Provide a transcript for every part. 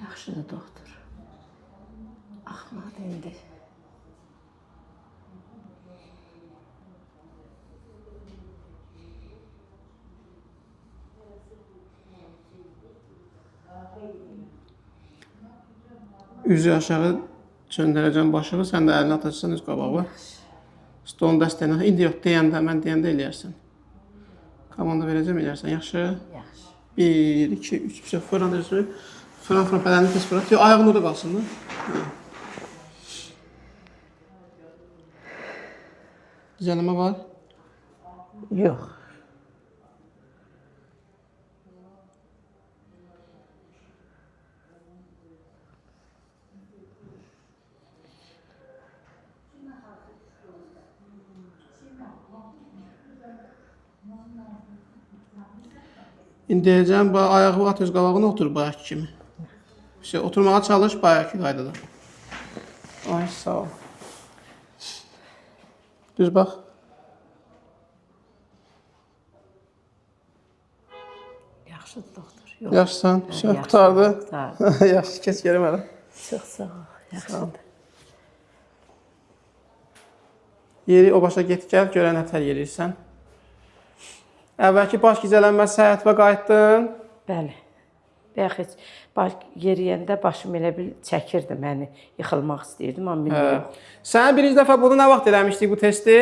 Yaxşıdır doktor. Axmadı indi. Üzü aşağı çöndərəcəm başını, sən də əlini atacaqsan üz qabağı. Stolun dəstəyinə. İndi yox, deyəndə, mən deyəndə eləyərsən. Komanda verəcəm, eləyərsən. Yaxşı. Yaxşı. 1, 2, 3, bir şey fırlan dözür. Fırlan, bədənini tez fırlat. Yox, ayağın orada qalsın da. Düzəlmə var. Yox. İndi deyəcəm, ayağı at öz qabağına otur bayaqki kimi. Şey, oturmağa çalış bayaqki qaydada. Ay, sağ ol. Düz bax. Yaxşıdır doktor. Yox. Yaxşısan, şey, qutardı. Qutardı. Yaxşı, keç gəlim hələ. Çox sağ ol. Yaxşıdır. Yeri o başa get gəl, görən nətər yeriyirsən. Əvvəlki baş gizələnmə səhhətimə qayıtdın. Bəli. Bəyək heç yeriyəndə başım elə bil çəkirdi məni. Yıxılmaq istəyirdim, amma bilmirəm. Sənə birinci dəfə bunu nə vaxt eləmişdik bu testi?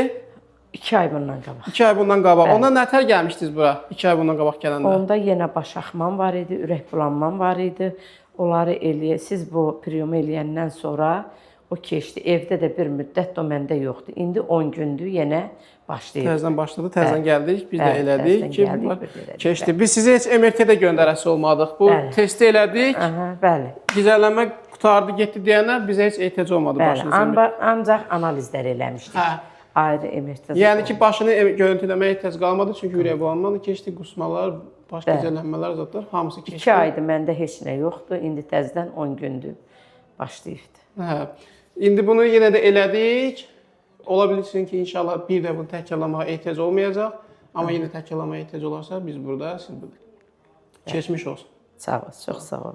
2 ay bundan qabaq. 2 ay bundan qabaq. Bəli. Ondan nətər gəlmişdiniz bura? 2 ay bundan qabaq gələndə. Onda yenə baş axmam var idi, ürək bulanmam var idi. Onları siz bu priyumu eləyəndən sonra o keçdi. Evdə də bir müddət o məndə yoxdur. İndi 10 gündür yenə başlayır. Təzədən başladı, təzədən gəldik, biz də elədik ki, keçdi. Bəli. Biz sizə heç MRT-də göndərəsi olmadıq. Bu testi elədik. Aha, bəli. Gizlənmə qutardı, getdi deyənlər bizə heç ehtiyac olmadı başınıza. Ancaq analizlər eləmişdik. Ayrı MRT. Yəni ki, başını görüntüləməyə ehtiyac qalmadı, çünki ürək bulanmadı, keçdi, qusmalar, baş gecələnmələr zatlar hamısı keçdi. 2 aydır məndə heç nə yoxdur. İndi təzədən 10 gündür başlayıbdı. Hə. İndi bunu yenə də elədik. Ola bilsin ki, inşallah bir də bunu təkrarlamağa ehtiyac olmayacaq. Amma yenə təkrarlamağa ehtiyac olarsa biz burada, siz burada. Keçmiş olsun. Sağ ol, çox sağ ol.